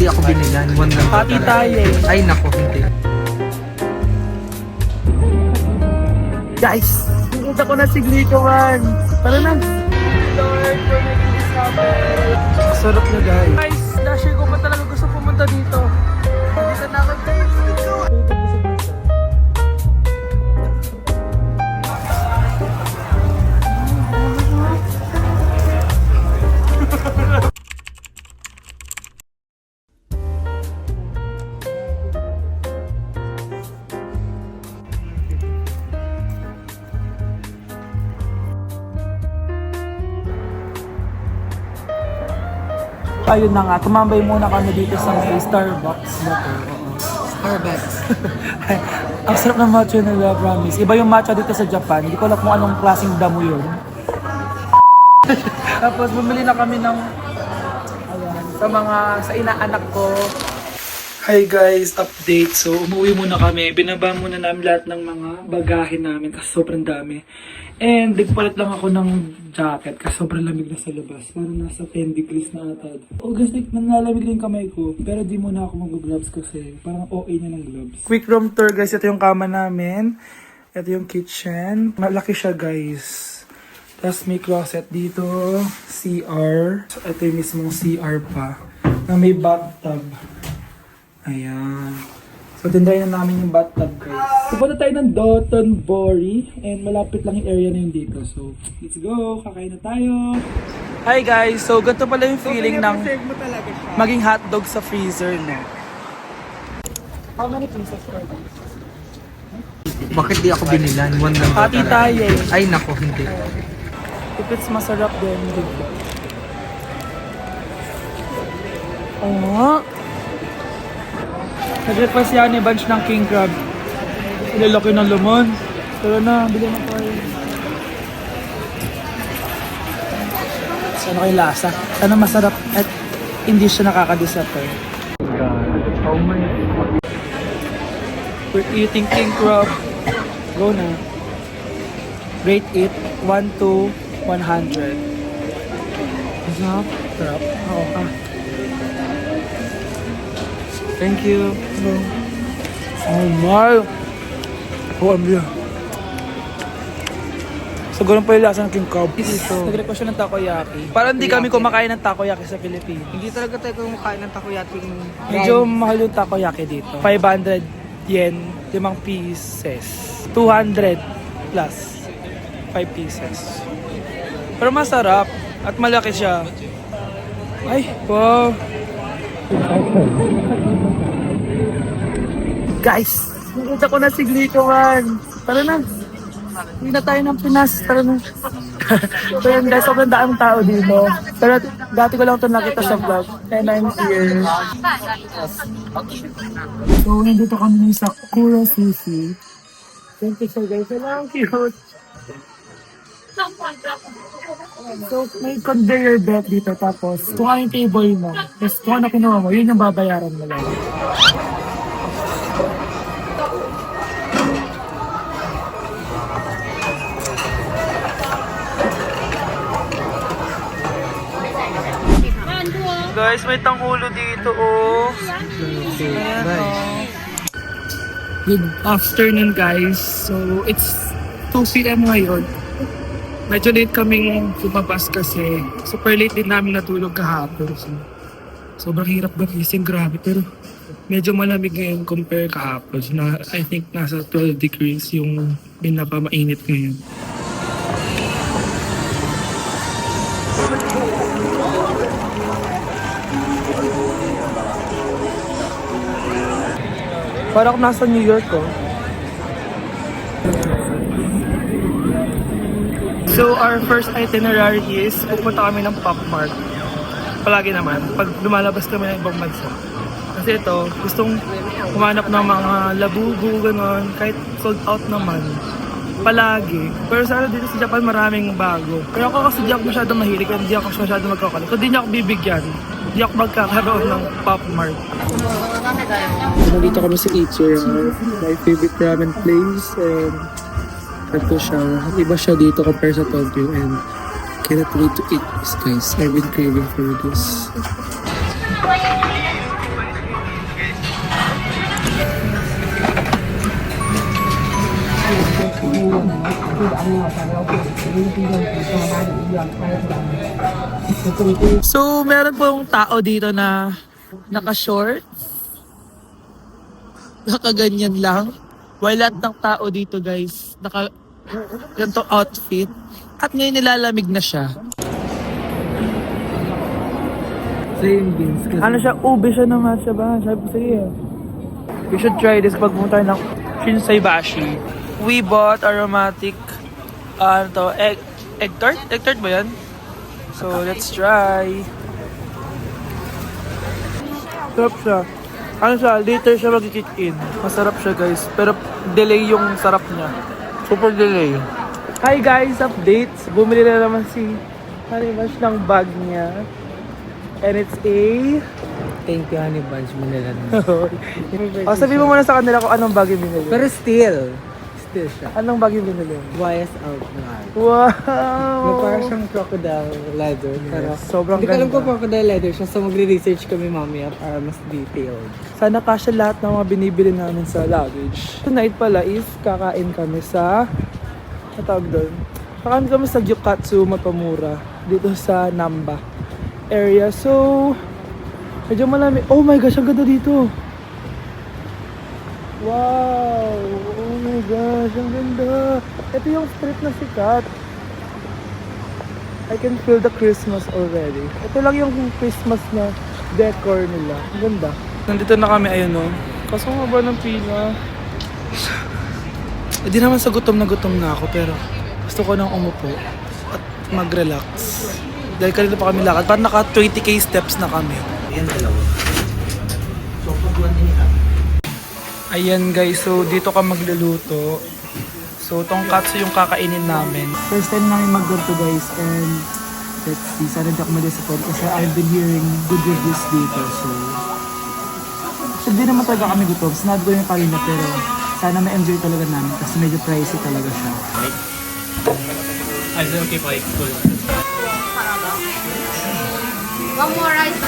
di ako binilan? One lang. Hati tayo eh. Ay nako, hindi. Guys, nakita ko na si Glico man. Tara na. Lord, for making this happen. Sarap na guys. Guys, last year ko pa talaga gusto pumunta dito. Dito na ako guys. Ayun na nga, tumambay muna kami dito sa may Starbucks na to. Starbucks. Ang sarap ng matcha nila, promise. Iba yung matcha dito sa Japan. Hindi ko alam kung anong klaseng damo yun. Tapos bumili na kami ng ayan, sa inaanak ko. Hi guys, update. So umuwi muna kami. Binaba muna namin lahat ng mga bagahe namin kasi sobrang dami. And nagpalit lang ako ng jacket kasi sobrang lamig na sa labas. Parang nasa 10 degrees na ata. August, nanlalamig rin kamay ko. Pero di muna ako mag-gloves kasi parang OA na ng gloves. Quick room tour guys. Ito yung kama namin. Ito yung kitchen. Malaki siya guys. Tapos may closet dito. CR. So, ito yung mismong CR pa. Na may bathtub. Ayan. So, tindayan na namin yung bathtub guys. Pupunta tayo ng Dotonbori and malapit lang yung area na yun dito. So, let's go! Kakain na tayo! Hi guys! So, ganito pala yung feeling ng maging hotdog sa freezer, no? How many pieces are these? Bakit di ako binilan? One lang. Hati tayo eh. Ay nako, hindi. If it's masarap din, dito. Oo nga. Nag-request yan ni Bunch ng king crab. Ilalaki ng lemon. Tara na, bili na tayo. Sana kayo lasa. Sana masarap at hindi siya nakaka-disappoint. Oh my God. We're eating king crab. Go na. Rate it 1 to 100. Masarap. Sarap. Oo ka. Thank you. Oh my! Oh, ang biya. So, ganun pa yung lasa ng king crab. Nag-request siya ng takoyaki. Parang hindi kami kumakain ng takoyaki sa Pilipinas. Hindi talaga tayo kumakain ng takoyaki. Medyo mahal yung takoyaki dito. 500 yen, 5 pieces. 200 plus 5 pieces. Pero masarap at malaki siya. Ay, wow! Guys, nakita ko na si Glico man. Tara na. Hindi na tayo ng Pinas. Tara na. So yun guys, sobrang daang tao dito. Pero dati ko lang ito nakita sa vlog. And I'm here. So nandito kami sa Kura Sushi. Thank you so guys. Ang cute. So may conveyor belt dito. Tapos kung ano yung table mo. Tapos kung ano kinuha mo, yun yung babayaran mo lang. Guys, may tanghulo dito, oh. Ayan, oh. Good afternoon, guys. So, it's 2 p.m. ngayon. Medyo late kaming lumabas kasi super late din namin natulog kahapon. So, sobrang hirap magising, grabe. Pero medyo malamig ngayon compare kahapon. Na, I think nasa 12 degrees yung pinaka-mainit ngayon. Parang nasa New York, oh. So, our first itinerary is pupunta kami ng Pop Mart. Palagi naman, pag lumalabas kami ng ibang bansa. Kasi ito, gustong humanap ng mga labubu, gano'n, kahit sold out naman. Palagi. Pero sana dito sa Japan maraming bago. Pero ako kasi di ako masyadong mahilig, kaya di ako masyadong magkakalit. So, di niya ako bibigyan. Di ako magkakaroon ng Pop Mart. Nandito kami sa Ichiran, my favorite ramen place, and ito siya. Iba siya dito compare sa Tokyo, and cannot wait to eat this, guys. I've been craving for this. So, meron pong tao dito na naka-short. Nakaganyan lang. While lahat ng tao dito guys, ganito outfit. At ngayon nilalamig na siya. Same beans. Ano siya? Ube siya naman siya ba? Sabi ko sa'yo. We should try this pag pumunta tayo ng Shinsei Bashi. We bought aromatic egg tart? Egg tart ba yan? So, let's try. Sarap siya. Ano siya? Later siya mag-kick in. Masarap siya guys. Pero delay yung sarap niya. Super delay. Hi guys! Updates! Bumili na naman si Hanibash ng bag niya. And it's a... Thank you, Honey Bunch. Manila na. Sabihin mo muna sa kanila kung anong bag yung binili. Pero still siya. Anong bag yung binili? YSL na. Wow! Parang siyang crocodile leather. Pero Sobrang hindi ko alam ganda. kung crocodile leather siya. So magre-research kami mamaya para mas detailed. Sana kasya lahat ng mga binibili namin sa luggage. Tonight pala is kakain kami sa... Natawag doon? Kakain kami sa Gyukatsu Mapamura. Dito sa Namba area. So... medyo malamig. Oh my gosh, ang ganda dito. Wow! Oh my gosh, ang ganda. Ito yung street na sikat. I can feel the Christmas already. Ito lang yung Christmas na decor nila. Ang ganda. Nandito na kami, ayun no. Kaso nga ba ng pila? Hindi naman sa gutom na ako, pero gusto ko nang umupo at mag-relax. Dahil kanina pa kami lakad. Parang naka 20k steps na kami. Ayan, dalawa. So, Ayan guys, so dito ka magluluto. So tongkatsu yung kakainin namin. First time namin mag-ganto guys, and let's see, sana di ako ma-disappoint kasi I've been hearing good reviews dito. So hindi naman talaga kami gutom. Sinabi ko yung kanina, pero sana ma-enjoy talaga namin kasi medyo pricey talaga siya. Is it okay if I could? One more rice.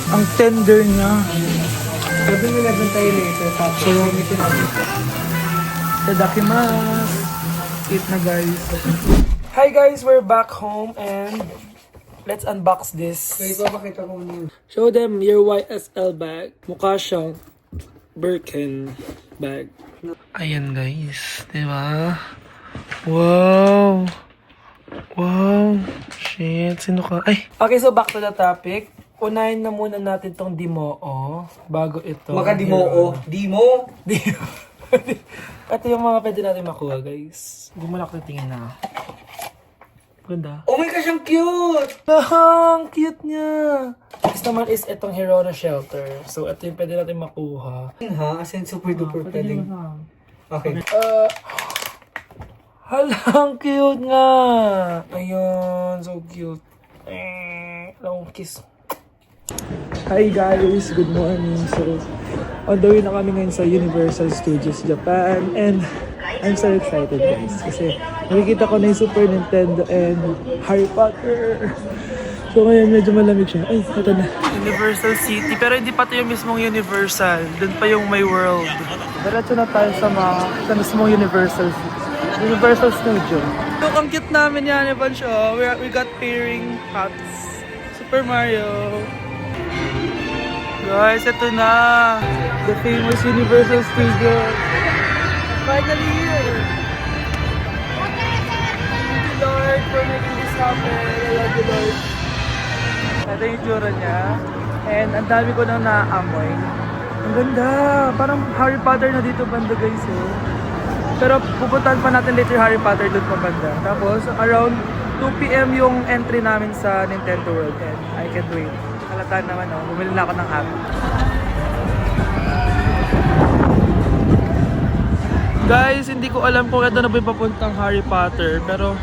Ang tender niya. Sabi nila doon tayo later. Tapos, gamitin natin. Tadakimasu. Eat na guys. Hi guys, we're back home and let's unbox this. Wait, papakita ko muna. Show them your YSL bag. Mukha siyang Birkin bag. Ayan guys, di ba? Wow! Wow! Shit, sino ka? Ay! Okay, so back to the topic. Unahin na muna natin tong Dimoo bago ito. Maka-Dimoo. Dimo? Ito yung mga pwede natin makuha guys. Gumalak na tingin na. Ganda. Oh my gosh, ang cute! Ang cute niya! Next naman is itong Hirona Shelter. So, ito yung pwede natin makuha. Ha? As in, super duper pwedeng. Okay. Halang cute nga! Ayun, so cute. Long kiss. Hi guys, good morning. So, on the way na kami ngayon sa Universal Studios Japan. And I'm so excited guys. Kasi nakikita ko na yung Super Nintendo and Harry Potter. So ngayon medyo malamig siya. Ay, ito na. Universal City. Pero hindi pa ito yung mismong Universal. Doon pa yung My World. Diretso na tayo sa mismong Universal City. Universal Studio. So, ang cute namin yan, Evan siya. We got pairing hats. Super Mario. Guys, ito na. The famous Universal Studio. Finally here. Thank you, Lord, for making this happen. I love you, Lord. Ito yung tsura niya. And ang dami ko nang naaamoy. Ang ganda. Parang Harry Potter na dito banda guys eh. Pero pupuntahan pa natin later Harry Potter doon pa banda. Tapos around 2 PM yung entry namin sa Nintendo World. And I can't wait. Halata naman oh. Bumili na ako ng hat. Guys, hindi ko alam kung ito na ba yung papuntang Harry Potter. Pero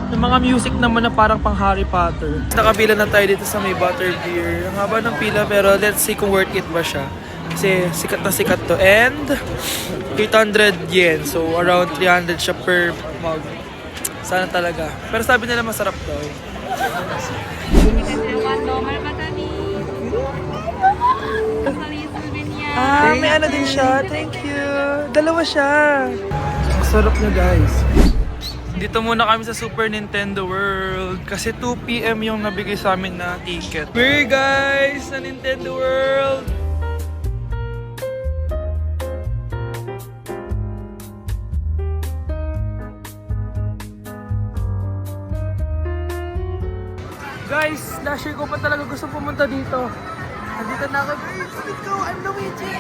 yung mga music naman na parang pang Harry Potter. Nakapila na tayo dito sa may Butterbeer. Ang haba ng pila pero let's see kung worth it ba siya. Kasi sikat na sikat to. And 800 yen. So around 300 siya per mug. Sana talaga. Pero sabi nila masarap daw. May ano din siya. Thank you. Dalawa siya. Ang sarap niya, guys. Dito muna kami sa Super Nintendo World kasi 2 PM yung nabigay sa amin na ticket. We're guys sa Nintendo World. Guys, last year ko pa talaga gusto pumunta dito. Nandito na ako. Guys, let's go! I'm Luigi!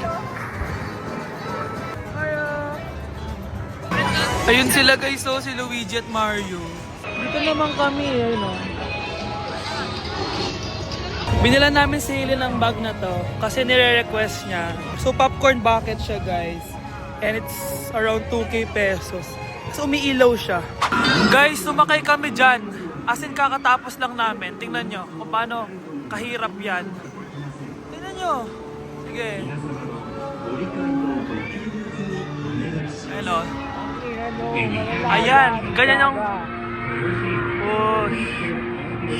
Hiya! Ayun sila guys, so si Luigi at Mario. Dito naman kami, ayun o. Binila namin si Hailey ng bag na to kasi nire-request niya. So popcorn bucket siya guys. And it's around 2K pesos. So umiilaw siya. Guys, sumakay kami dyan. As in kakatapos lang namin. Tingnan nyo kung paano kahirap yan. Tingnan nyo. Sige. Hello. Ayan, ganyan yung... Oh,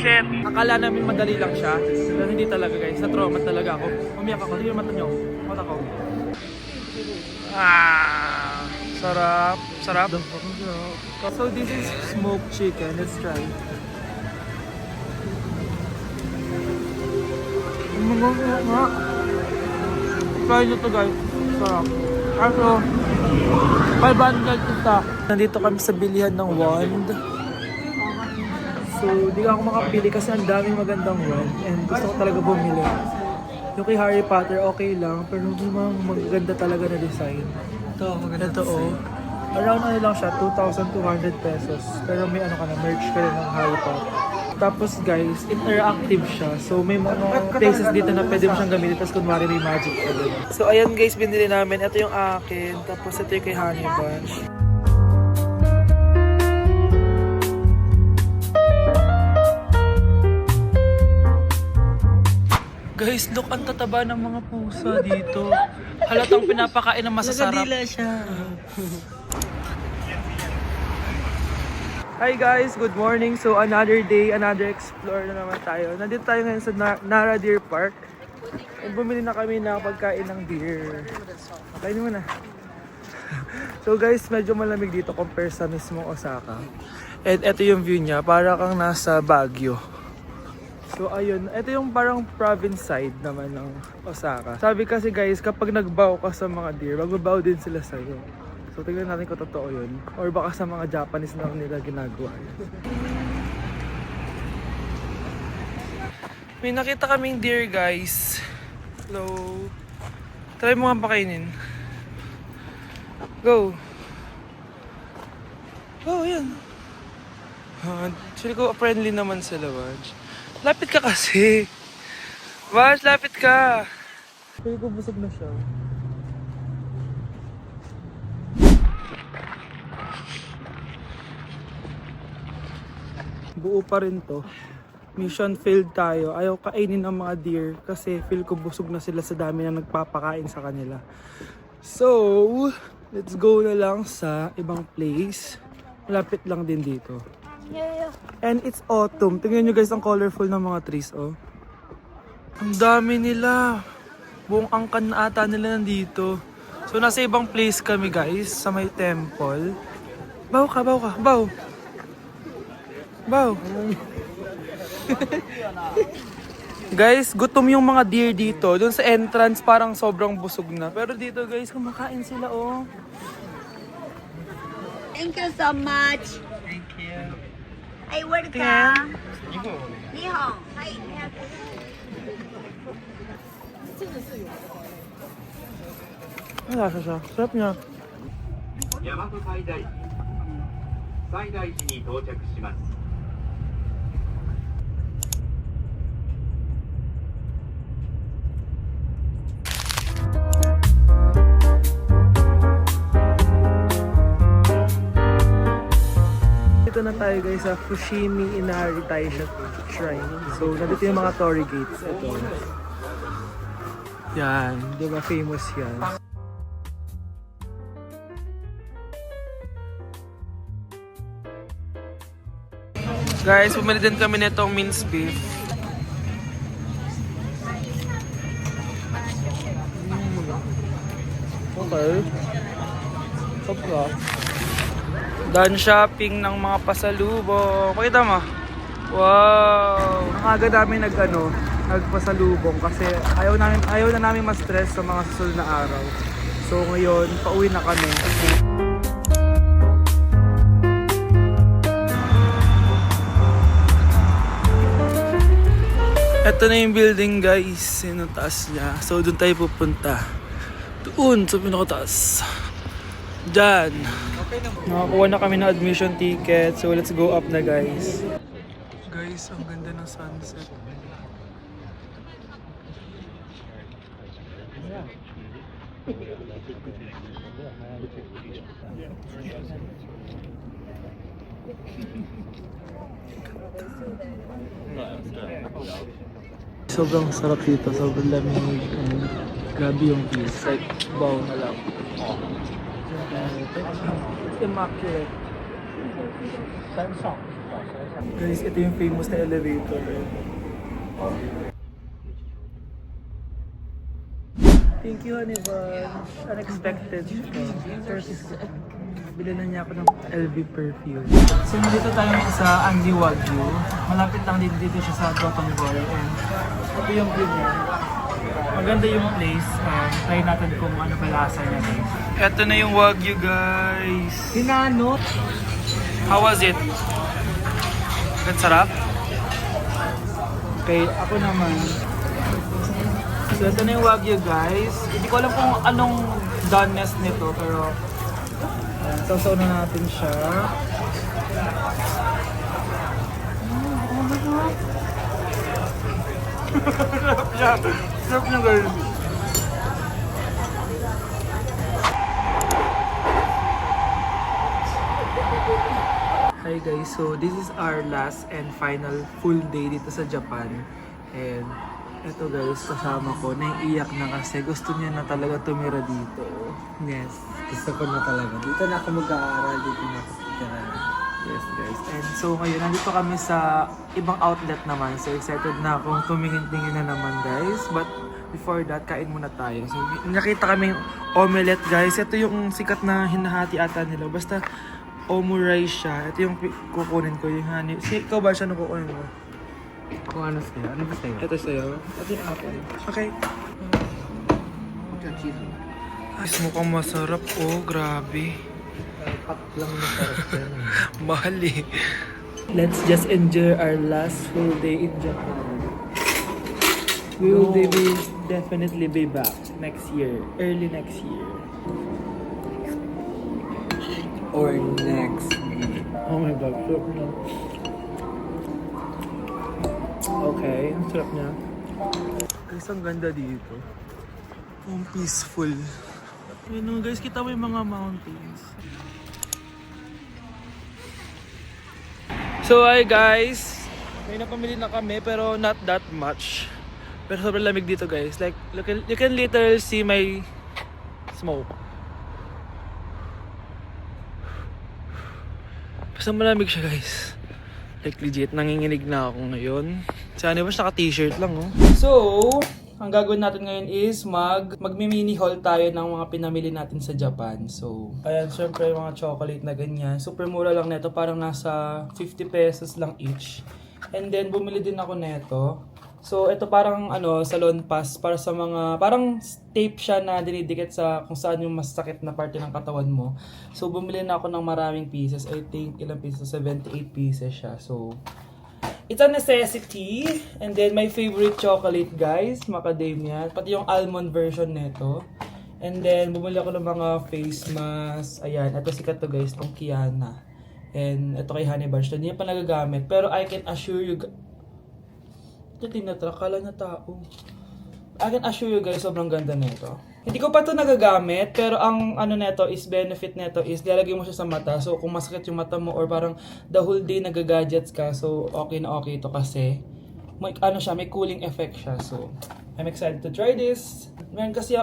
shit. Akala namin madali lang siya. Pero hindi talaga guys. Na-trauma talaga ako. Umiyak ako. Tingnan mata nyo. Mata ko. Ah, sarap. Sarap. So this is smoked chicken. Let's try. Try nyo to guys. Sarap. Also, 500 isa. Nandito kami sa bilihan ng wand. So, di ako makapili kasi ang daming magandang wand. And gusto ko talaga bumili. Yung kay Harry Potter, okay lang. Pero hindi maganda talaga na design. Ito, maganda. Ito oh. Around ano lang siya, 2,200 pesos. Pero may ano ka na, merch ka rin ng Harry Potter. Tapos guys, interactive siya. So may mga places dito na pwede mo siyang gamitin. Tapos kunwari may magic ka din. So ayan guys, binili namin. Ito yung akin. Tapos ito yung kay Honey Bunch. Guys, look, ang tataba ng mga pusa dito. Halatang pinapakain ng masasarap. Nagadila siya. Hi guys, good morning. So another day, another explore na naman tayo. Nandito tayo ngayon sa Nara Deer Park. And bumili na kami ng pagkain ng deer. Kainin mo na. So guys, medyo malamig dito compare sa mismong Osaka. And ito yung view niya, para kang nasa Baguio. So ayun, ito yung parang province side naman ng Osaka. Sabi kasi guys, kapag nagbow ka sa mga deer, magbabow din sila sa'yo. So tignan natin kung totoo yun. Or baka sa mga Japanese na nila ginagawa yun. May nakita kaming deer guys. Hello. Try mo nga pakainin. Go. Oh, yan. Actually ko friendly naman sila, Vaj. Lapit ka kasi. Vaj, lapit ka. Actually ko busog na siya. Buo pa rin to. Mission failed tayo. Ayaw kainin ng mga deer kasi feel ko busog na sila sa dami na nagpapakain sa kanila. So, let's go na lang sa ibang place. Malapit lang din dito. And it's autumn. Tingnan nyo guys ang colorful ng mga trees, oh. Ang dami nila. Buong angkan na ata nila nandito. So, nasa ibang place kami guys, sa may temple. Baw ka, baw ka, baw. Baw. Guys, gutom yung mga deer dito. Doon sa entrance parang sobrang busog na. Pero dito guys, kumakain sila oh. Thank you so much. Thank you. Ay, where ka? Tingnan. Nihon. Ay, Wala siya. Sarap niya. 大和西大寺西大寺に到着します。 Dito na tayo guys sa Fushimi Inari Taisha Shrine. So, nandito yung mga torii gates. Ito. Yan. Di ba famous yan? Guys, bumili din kami nitong minced beef. mahal. Sobra. Done shopping ng mga pasalubong. Pakita mo. Wow! Ang aga namin nagpasalubong kasi ayaw na namin ma-stress sa mga susunod na araw. So ngayon, pauwi na kami. Ito na yung building guys, yung taas niya. So doon tayo pupunta. Doon sa pinakataas. Diyan. Nakakuha na kami ng admission ticket. So let's go up na guys. Guys, ang ganda ng sunset. Sobrang sarap dito, sobrang lamig. Grabe yung views, like wow na lang. It's immaculate. Guys, ito yung famous na elevator. Thank you, Hannibal. Unexpected siya. Bilhin na niya ako ng LV perfume. So, nandito tayo sa Anji Wagyu. Malapit lang dito siya sa Gothenburg. And ito yung view niya. Maganda yung place. Try natin kung ano ba lasa niya, guys. Ito na yung Wagyu, guys. Hinanot. How was it? Ang sarap? Okay, ako naman. So, ito na yung Wagyu, guys. Hindi ko alam kung anong doneness nito, pero sausaw na natin siya. Sarap niya. Sarap niya, guys. Hi guys, so this is our last and final full day dito sa Japan. And eto guys, kasama ko, naiiyak na kasi gusto niya na talaga tumira dito. Yes. Gusto ko na talaga. Dito na ako mag-aaral, dito na ako titira. Yes guys. And so ngayon, nandito kami sa ibang outlet naman. So excited na akong tumingin-tingin na naman guys. But before that, kain muna tayo. So nakita kami yung omelette guys. Ito yung sikat na hinahati ata nila. Basta omurice siya. Ito yung kukunin ko yung honey. Ikaw ba siya nung kukunin mo? Kung ano sa'yo? Ano ba sa'yo? Ito sa'yo. Ito yung apple. Okay. Guys, mukhang masarap. Oh, grabe. Pat lang na sarap yan. Mahal eh. Let's just enjoy our last full day in Japan. We will definitely be back next year. Early next year. Or next week. Oh my God, sarap niya. Okay, ang sarap niya. Guys, ang ganda dito. Ang peaceful. Yun guys, kita mo yung mga mountains. So hi guys, may napamili na kami pero not that much. Pero sobrang lamig dito guys. Like, you can literally see my smoke. Basta malamig siya guys. Like legit, nanginginig na ako ngayon. Sana ba naka-t-shirt lang oh. So, ang gagawin natin ngayon is magmi-mini haul tayo ng mga pinamili natin sa Japan. So, ayan, syempre mga chocolate na ganyan. Super mura lang neto, parang nasa 50 pesos lang each. And then, bumili din ako neto. So, ito parang salon pass para sa mga, parang tape siya na dinidikit sa kung saan yung mas sakit na parte ng katawan mo. So, bumili na ako ng maraming pieces. I think, ilang pieces? 78 pieces siya. So, it's a necessity. And then, my favorite chocolate, guys, macadamia. Pati yung almond version nito. And then, bumili ako ng mga face mask. Ayan, ito sikat to guys, tong Kiana. And ito kay Honey Bunch. Hindi niya pa nagagamit. Pero I can assure you, ito tinatrak, kala na tao. I can assure you guys, sobrang ganda nito. Hindi ko pa ito nagagamit, pero ang benefit nito is lalagay mo siya sa mata. So kung masakit yung mata mo or parang the whole day nagagadgets ka, so okay na okay ito kasi may cooling effect siya. So I'm excited to try this. Meron kasi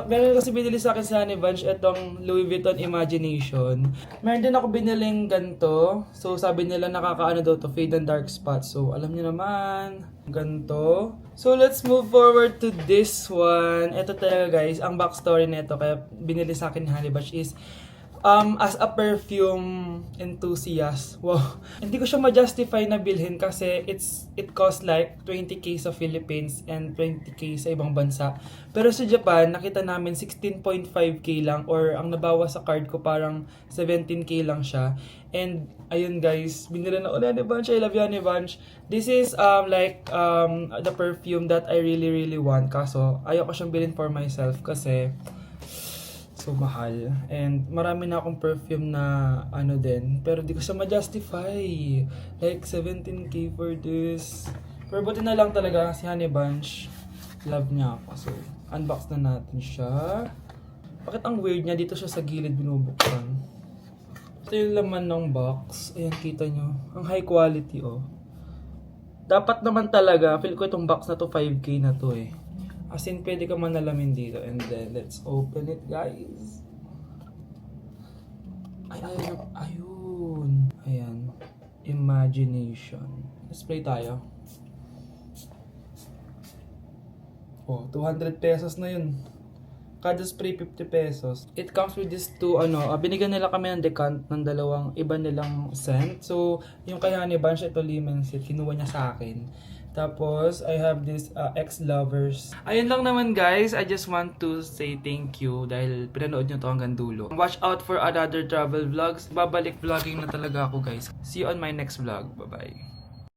binili sa akin si Honey Bunch itong Louis Vuitton Imagination. Meron din ako biniling ganito. So sabi nila nakakaano daw to, fade and dark spots. So alam niyo naman, ganito. So let's move forward to this one. Ito talaga guys, ang backstory nito kaya binili sa akin ni Honey Bunch is as a perfume enthusiast, wow, hindi ko siya ma-justify na bilhin kasi it costs like 20k sa Philippines and 20k sa ibang bansa. Pero sa Japan, nakita namin 16.5k lang or ang nabawa sa card ko parang 17k lang siya. And ayun guys, binili na ko na Honey Bunch. I love you Honey Bunch. This is the perfume that I really want. Kaso ayaw ko siyang bilhin for myself kasi so mahal. And marami na akong perfume na ano din. Pero di ko siya ma-justify. Like 17k for this. Pero buti na lang talaga si Honey Bunch. Love niya ako. So unbox na natin siya. Bakit ang weird niya? Dito siya sa gilid binubuksan. Ito yung laman ng box. Ayan, kita nyo. Ang high quality oh. Dapat naman talaga. Feel ko itong box na to 5k na to eh. As in, pwede ka manalamin dito. And then, let's open it, guys. Ayun. Ayan. Imagination. Let's play tayo. Oh, 200 pesos na yun. Kada spray, 50 pesos. It comes with this two, binigyan nila kami ng decant ng dalawang iba nilang scent. So, yung kay Honey Bunch, ito lemon scent, kinuha niya sa akin. Tapos, I have this ex-lovers. Ayun lang naman guys, I just want to say thank you dahil pinanood nyo to hanggang dulo. Watch out for another travel vlogs. Babalik vlogging na talaga ako guys. See you on my next vlog. Bye-bye.